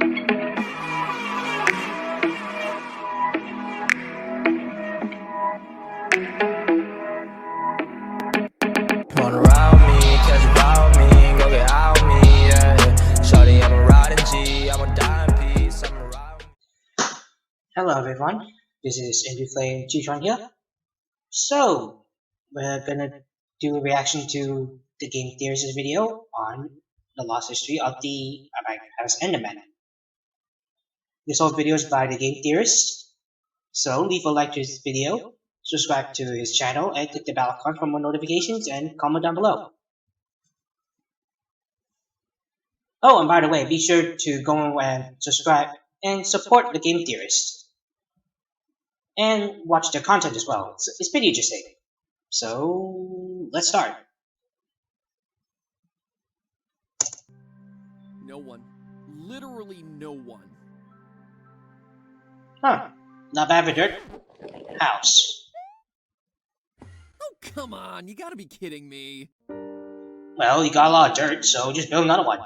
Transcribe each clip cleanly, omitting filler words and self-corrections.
Wanna round me, catch about me, go get out me, yeah. Shawty, I'm a riding G, I'm a dying piece, I'm a ride. Hello everyone, this is Flame Chitron here. So, we're gonna do a reaction to the Game Theories video on the lost history of the Enderman. This whole video is by the Game Theorist, so leave a like to this video, subscribe to his channel, and click the bell icon for more notifications, and comment down below. Oh, and by the way, be sure to go and subscribe and support the Game Theorist. And watch their content as well. It's pretty interesting. So, let's start. No one. Literally no one. Huh. Not bad for dirt. House. Oh, come on. You gotta be kidding me. Well, you got a lot of dirt, so just build another one.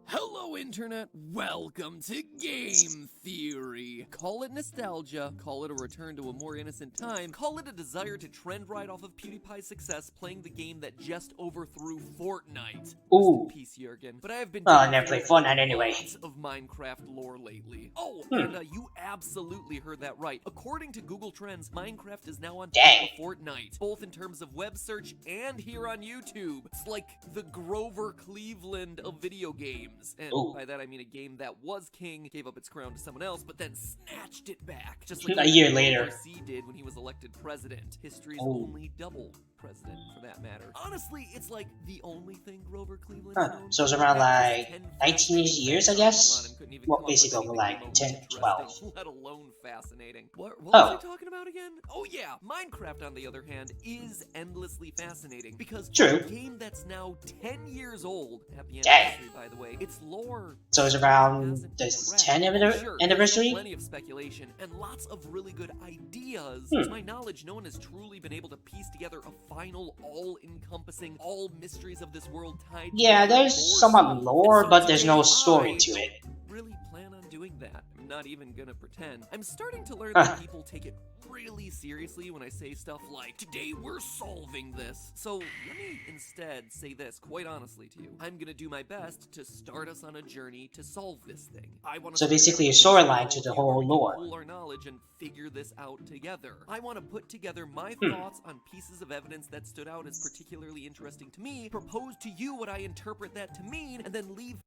Hello, Internet. Welcome to Game Theory. Call it nostalgia, call it a return to a more innocent time, call it a desire to trend right off of PewDiePie's success playing the game that just overthrew Fortnite. Ooh. Peace, Jurgen. But I have been I never played Fortnite anyway. Lots of Minecraft lore lately. Oh, and you absolutely heard that right. According to Google Trends, Minecraft is now on top of Fortnite, both in terms of web search and here on YouTube. It's like the Grover Cleveland of video games. And by that I mean a game that was king, gave up its crown to someone else, but then snatched it back. Just like a year later. C did when he was elected president. History's only double president, for that matter. Honestly, it's like the only thing Grover Cleveland known. So it's around like 19 years, I guess? Well, basically over like 10, 12. Let alone fascinating. What was I talking about again? Oh yeah, Minecraft, on the other hand, is endlessly fascinating because it's a game that's now 10 years old. Happy anniversary, by the way. Its lore. So it's around the 10th anniversary? Plenty of speculation and lots of really good ideas. To my knowledge, no one has truly been able to piece together a final, all-encompassing, all mysteries of this world tied. Yeah, there's somewhat lore, but there's no story to it. Really plan on doing that. I'm not even gonna pretend. I'm starting to learn that people take it really seriously when I say stuff like, today we're solving this. So let me instead say this quite honestly to you. I'm gonna do my best to start us on a journey to solve this thing. I want to So basically a storyline to the whole lore. Pool our knowledge and figure this out together. I want to put together my thoughts on pieces of evidence that stood out as particularly interesting to me, propose to you what I interpret that to mean, and then leave.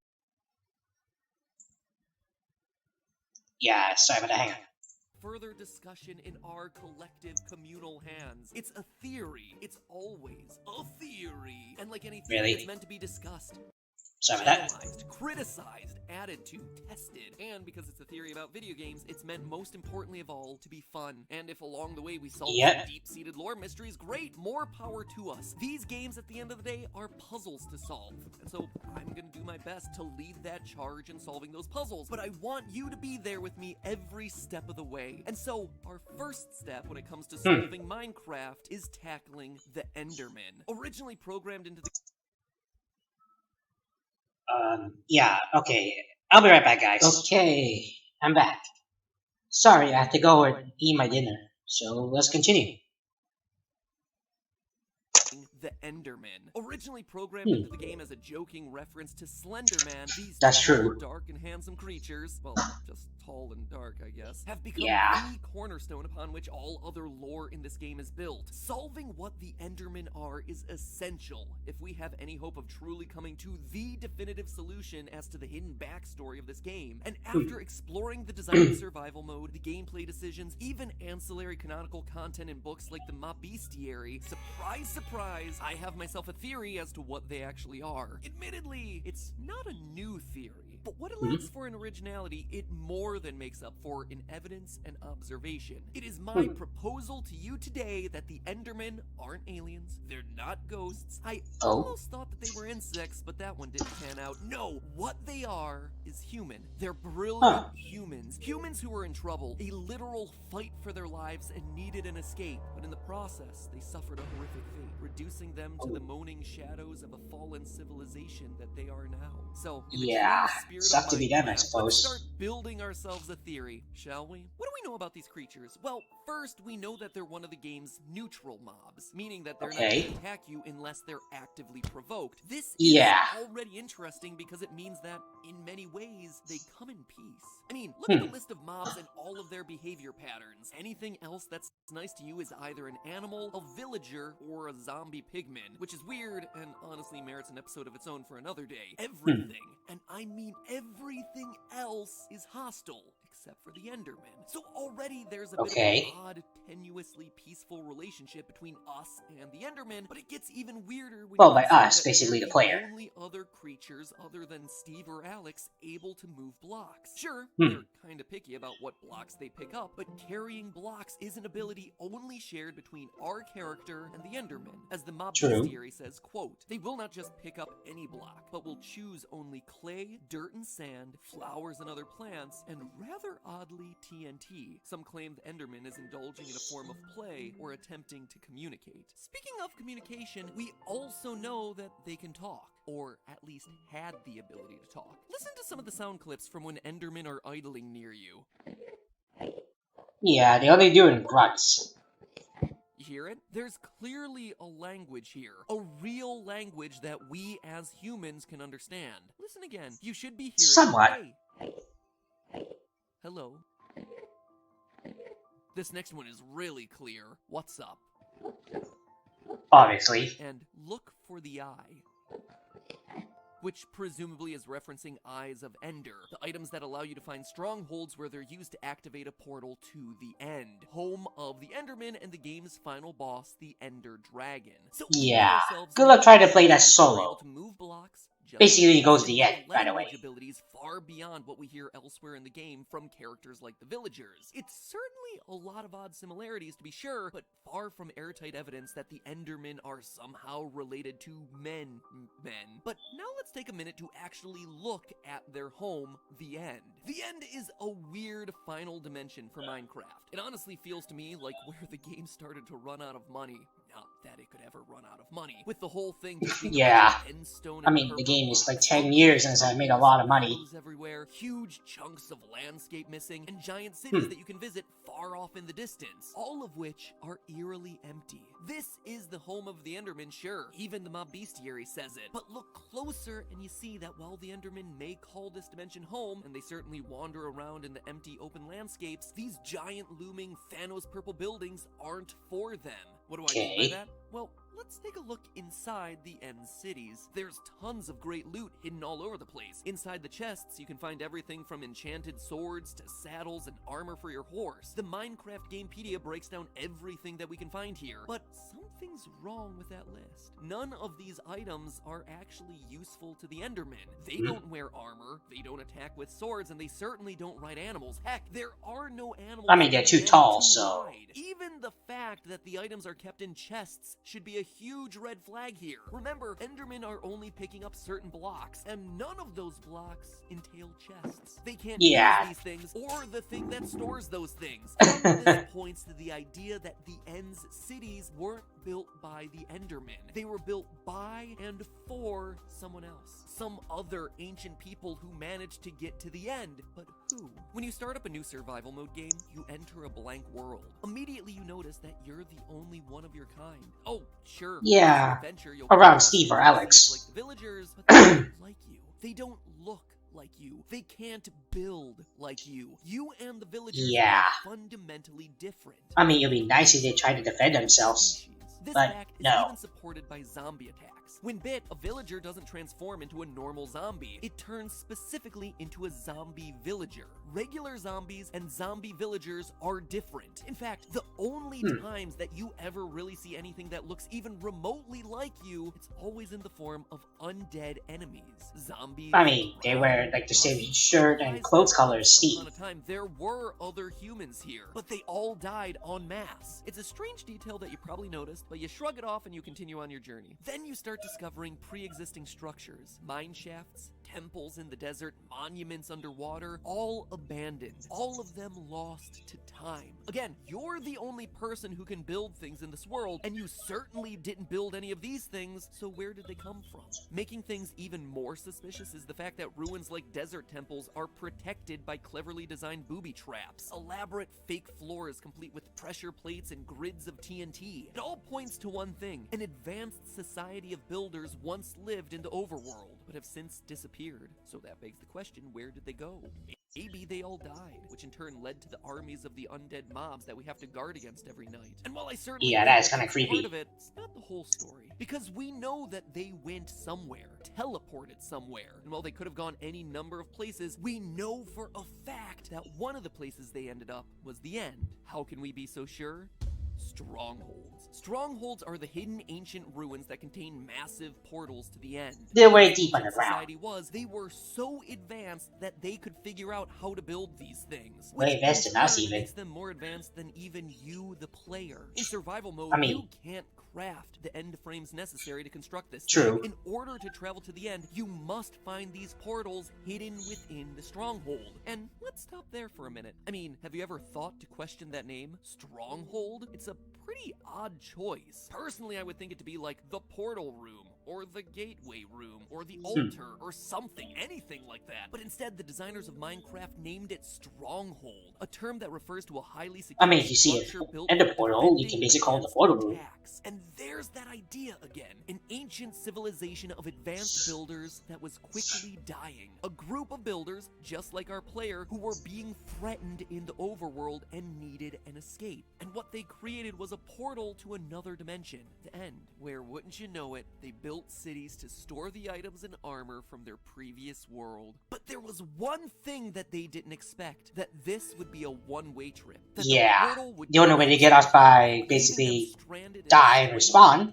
Yeah, sorry about that, hang on. Further discussion in our collective communal hands. It's a theory. It's always a theory. And like any theory, it's meant to be discussed. Sorry about that. Analyzed, criticized, added to, tested. And because it's a theory about video games, it's meant most importantly of all to be fun. And if along the way we solve some deep-seated lore mysteries, great, more power to us. These games at the end of the day are puzzles to solve. And so I'm gonna do my best to lead that charge in solving those puzzles. But I want you to be there with me every step of the way. And so our first step when it comes to solving Minecraft is tackling the Enderman. Originally programmed into the yeah, okay. I'll be right back, guys. Okay, I'm back. Sorry, I have to go and eat my dinner. So let's continue. The Enderman. Originally programmed into the game as a joking reference to Slenderman, these dark and handsome creatures, well, just tall and dark, I guess, have become the cornerstone upon which all other lore in this game is built. Solving what the Endermen are is essential if we have any hope of truly coming to the definitive solution as to the hidden backstory of this game. And after exploring the design survival mode, the gameplay decisions, even ancillary canonical content in books like the Ma Bestiary, surprise, surprise, I have myself a theory as to what they actually are. Admittedly, it's not a new theory, but what it lacks for in originality, it more than makes up for in evidence and observation. It is my proposal to you today that the Endermen aren't aliens, they're not ghosts. I almost thought that they were insects, but that one didn't pan out. No, what they are is human. They're brilliant humans. Humans who are in trouble, a literal fight for their lives and needed an escape, but in the process, they suffered a horrific fate, reducing them to the moaning shadows of a fallen civilization that they are now. So, in the spirit It's of up to be them, I Minecraft, let's suppose. start building ourselves a theory, shall we? What do we know about these creatures? Well, first, we know that they're one of the game's neutral mobs, meaning that they're not going to attack you unless they're actively provoked. This is already interesting because it means that, in many ways, they come in peace. I mean, look at the list of mobs and all of their behavior patterns. Anything else that's nice to you is either an animal, a villager, or a zombie pigman, which is weird and honestly merits an episode of its own for another day. Everything, and I mean everything else, is hostile, except for the Enderman. So already there's a bit of an odd, tenuously peaceful relationship between us and the Enderman, but it gets even weirder when by us, basically the player. Only other creatures other than Steve or Alex able to move blocks. Sure, they're kind of picky about what blocks they pick up, but carrying blocks is an ability only shared between our character and the Enderman. As the mob bestiary says, quote, they will not just pick up any block, but will choose only clay, dirt and sand, flowers and other plants, and rather oddly TNT. Some claim the Enderman is indulging in a form of play or attempting to communicate. Speaking of communication, we also know that they can talk, or at least had the ability to talk. Listen to some of the sound clips from when Endermen are idling near you. Yeah, they only do it in grunts. You hear it? There's clearly a language here. A real language that we as humans can understand. Listen again. You should be hearing... Somewhat. Hey. Hello. This next one is really clear. What's up? Obviously. And look for the eye. Which presumably is referencing Eyes of Ender, the items that allow you to find strongholds where they're used to activate a portal to the end, home of the Enderman and the game's final boss, the Ender Dragon. So yeah, good luck trying to play that solo. To move blocks, basically, it goes to the end, by the way. Abilities far beyond what we hear elsewhere in the game from characters like the villagers. It's certainly a lot of odd similarities to be sure, but far from airtight evidence that the Endermen are somehow related to men. But now let's take a minute to actually look at their home, the End. The End is a weird final dimension for Minecraft. It honestly feels to me like where the game started to run out of money. Not that it could ever run out of money. With the whole thing just being I mean, the game is like 10 years since I made a lot of money. Everywhere, huge chunks of landscape missing, and giant cities that you can visit far off in the distance, all of which are eerily empty. This is the home of the Enderman, sure. Even the mob bestiary says it. But look closer and you see that while the Endermen may call this dimension home, and they certainly wander around in the empty open landscapes, these giant looming Thanos purple buildings aren't for them. What do I mean by that? Well, let's take a look inside the End cities. There's tons of great loot hidden all over the place. Inside the chests, you can find everything from enchanted swords to saddles and armor for your horse. The Minecraft Gamepedia breaks down everything that we can find here. But something's wrong with that list. None of these items are actually useful to the Endermen. They don't wear armor, they don't attack with swords, and they certainly don't ride animals. Heck, there are no animals. I mean, they're too tall, so... Even the fact that the items are kept in chests should be a huge red flag here. Remember, Endermen are only picking up certain blocks, and none of those blocks entail chests. They can't use these things, or the thing that stores those things. This points to the idea that the End's cities weren't built by the Endermen. They were built by and for someone else. Some other ancient people who managed to get to the end. But who? When you start up a new survival mode game, you enter a blank world. Immediately you notice that you're the only one of your kind. Oh, sure. Yeah, around Steve or Alex. Like the villagers, but they don't like you. They don't look like you. They can't build like you. You and the villagers are fundamentally different. I mean, it'd be nice if they tried to defend themselves. This but fact is no. even supported by zombie attacks. When bit, a villager doesn't transform into a normal zombie. It turns specifically into a zombie villager. Regular zombies and zombie villagers are different. In fact, the only times that you ever really see anything that looks even remotely like you, it's always in the form of undead enemies. Zombies. I mean, they wear like the same shirt and clothes color as Steve. Once upon a time, there were other humans here, but they all died en masse. It's a strange detail that you probably noticed, but you shrug it off and you continue on your journey. Then you start discovering pre-existing structures, mine shafts, temples in the desert, monuments underwater, all abandoned, all of them lost to time. Again, you're the only person who can build things in this world, and you certainly didn't build any of these things, so where did they come from? Making things even more suspicious is the fact that ruins like desert temples are protected by cleverly designed booby traps, elaborate fake floors complete with pressure plates and grids of TNT. It all points to one thing: an advanced society of builders once lived in the overworld, but have since disappeared. So that begs the question, where did they go? Maybe they all died, which in turn led to the armies of the undead mobs that we have to guard against every night. And while I certainly Yeah, that's kind of part creepy. of it, it's not the whole story. Because we know that they went somewhere, teleported somewhere. And while they could have gone any number of places, we know for a fact that one of the places they ended up was the end. How can we be so sure? Strongholds. Strongholds are the hidden ancient ruins that contain massive portals to the end. They're way deep underground. Society was, they were so advanced that they could figure out how to build these things. Way advanced than us, even. Makes them more advanced than even you, the player. In survival mode, I mean, you can't craft the end frames necessary to construct this. True. In order to travel to the end, you must find these portals hidden within the stronghold. And let's stop there for a minute. I mean, have you ever thought to question that name? Stronghold? It's a pretty odd choice. Personally, I would think it to be like the portal room, or the gateway room, or the altar, or something, anything like that. But instead, the designers of Minecraft named it Stronghold, a term that refers to a highly secure I mean, you see it built in the portal, you can basically call it the portal room. attacks. And there's that idea again. An ancient civilization of advanced builders that was quickly dying. A group of builders, just like our player, who were being threatened in the overworld and needed an escape. And what they created was a portal to another dimension, the end, where, wouldn't you know it, they built cities to store the items and armor from their previous world. But there was one thing that they didn't expect, that this would be a one-way trip. Yeah, the only way to get us by basically die and respawn,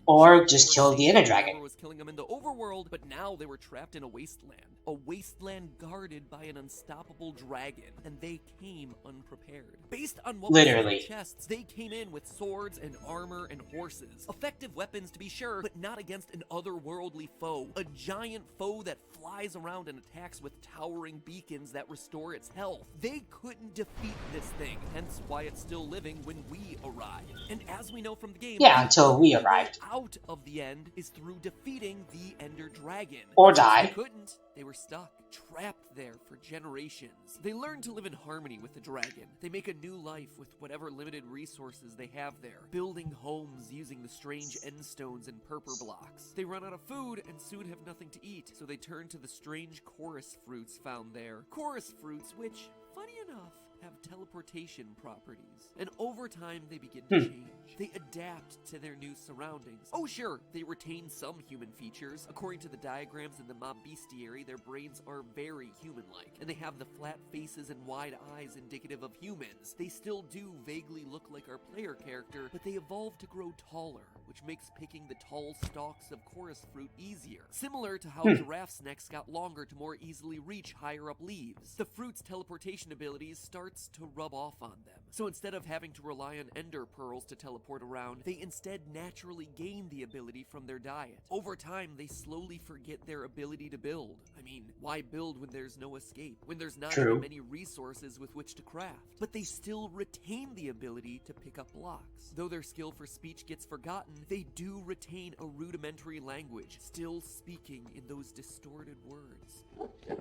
or just kill the Ender Dragon. Was killing them in the overworld, but now they were trapped in a wasteland guarded by an unstoppable dragon, and they came unprepared. Based on what Literally. was in the chests, they came in with swords and armor and horses. Effective weapons to be sure, but not against an otherworldly foe. A giant foe that flies around and attacks with towering beacons that restore its health. They couldn't defeat this thing, hence why it's still living when we arrived. And as we know from the game, yeah, until we arrived. Out of the end is through defeating the Ender Dragon. Or die. They couldn't. They were stuck, trapped there for generations. They learned to live in harmony with the dragon. They make a new life with whatever limited resources they have there, building homes using the strange end stones and purple blocks. They run out of food and soon have nothing to eat, so they turn to the strange chorus fruits found there. Chorus fruits which, funny enough, have teleportation properties. And over time, they begin to change. They adapt to their new surroundings. Oh sure, they retain some human features. According to the diagrams in the mob bestiary, their brains are very human-like, and they have the flat faces and wide eyes indicative of humans. They still do vaguely look like our player character, but they evolve to grow taller, which makes picking the tall stalks of chorus fruit easier. Similar to how giraffes' necks got longer to more easily reach higher up leaves. The fruit's teleportation abilities starts to rub off on them. So instead of having to rely on ender pearls to teleport around, they instead naturally gain the ability from their diet. Over time, they slowly forget their ability to build. I mean, why build when there's no escape? When there's not even many resources with which to craft? But they still retain the ability to pick up blocks. Though their skill for speech gets forgotten, they do retain a rudimentary language, still speaking in those distorted words.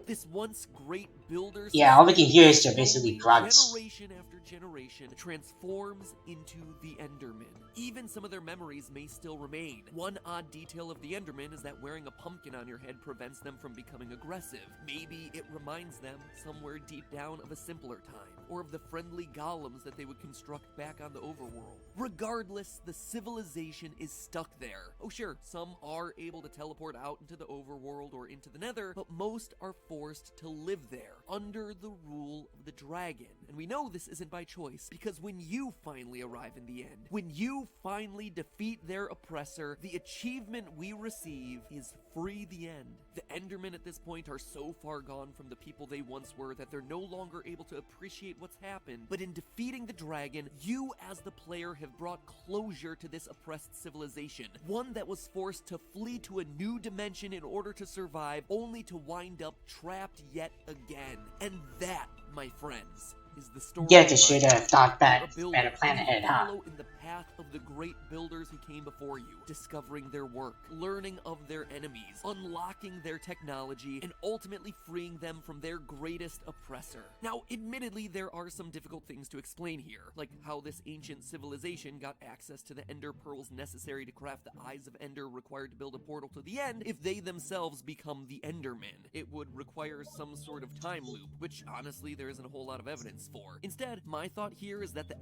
This once great builder, all we can hear is just basically grunts. Generation after generation transforms into the Enderman. Even some of their memories may still remain. One odd detail of the Enderman is that wearing a pumpkin on your head prevents them from becoming aggressive. Maybe it reminds them, somewhere deep down, of a simpler time, or of the friendly golems that they would construct back on the overworld. Regardless, the civilization is stuck there. Oh sure, some are able to teleport out into the overworld or into the nether, but most are forced to live there, under the rule of the dragon. And we know this isn't by choice, because when you finally arrive in the end, when you finally defeat their oppressor, the achievement we receive is Free the End. The Endermen at this point are so far gone from the people they once were that they're no longer able to appreciate what's happened, but in defeating the dragon, you as the player have brought closure to this oppressed civilization, one that was forced to flee to a new dimension in order to survive, only to wind up trapped yet again. And that, my friends, is the story. Yeah, they should have thought better plan ahead, huh? Follow in the path of the great builders who came before you, discovering their work, learning of their enemies, unlocking their technology, and ultimately freeing them from their greatest oppressor. Now, admittedly, there are some difficult things to explain here, like how this ancient civilization got access to the Ender Pearls necessary to craft the Eyes of Ender required to build a portal to the end if they themselves become the Endermen. It would require some sort of time loop, which honestly there isn't a whole lot of evidence for. Instead, my thought here is that the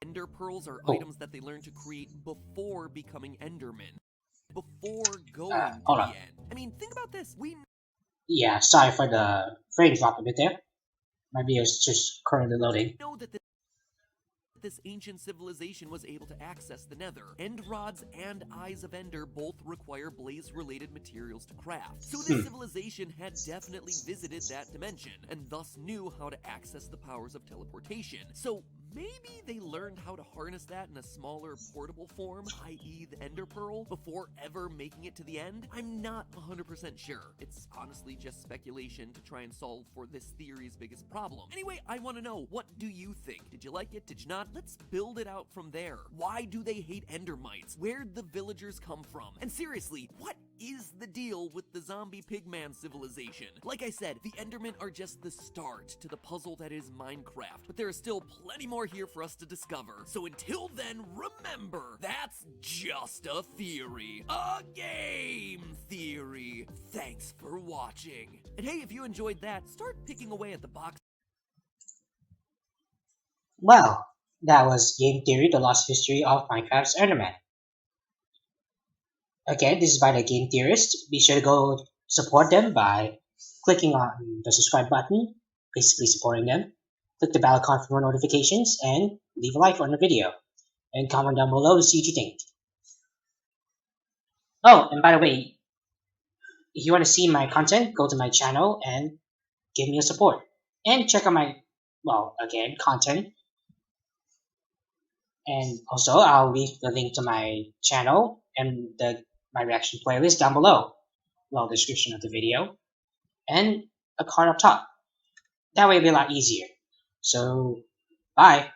Ender Pearls are items that they learn to create before becoming Endermen. Before going to the end. I mean, think about this. Yeah, sorry for the frame drop a bit there. My video is just currently loading. Know that this ancient civilization was able to access the Nether. End rods and Eyes of Ender both require blaze-related materials to craft. So this civilization had definitely visited that dimension, and thus knew how to access the powers of teleportation. So maybe they learned how to harness that in a smaller, portable form, i.e. the Ender Pearl, before ever making it to the end? I'm not 100% sure. It's honestly just speculation to try and solve for this theory's biggest problem. Anyway, I want to know, what do you think? Did you like it? Did you not? Let's build it out from there. Why do they hate Endermites? Where'd the villagers come from? And seriously, what is the deal with the zombie pigman civilization? Like I said, the Endermen are just the start to the puzzle that is Minecraft, but there is still plenty more here for us to discover. So until then, remember, that's just a theory. A game theory. Thanks for watching. And hey, if you enjoyed that, start picking away at the box. Well, that was Game Theory, the Lost History of Minecraft's Enderman. Again, this is by the Game Theorist. Be sure to go support them by clicking on the subscribe button, basically supporting them. Click the bell icon for more notifications, and leave a like on the video. And comment down below to see what you think. Oh, and by the way, if you want to see my content, go to my channel and give me a support. And check out my, well, again, content. And also, I'll leave the link to my channel and my reaction playlist down below. Well, description of the video. And a card up top. That way it'll be a lot easier. So, bye.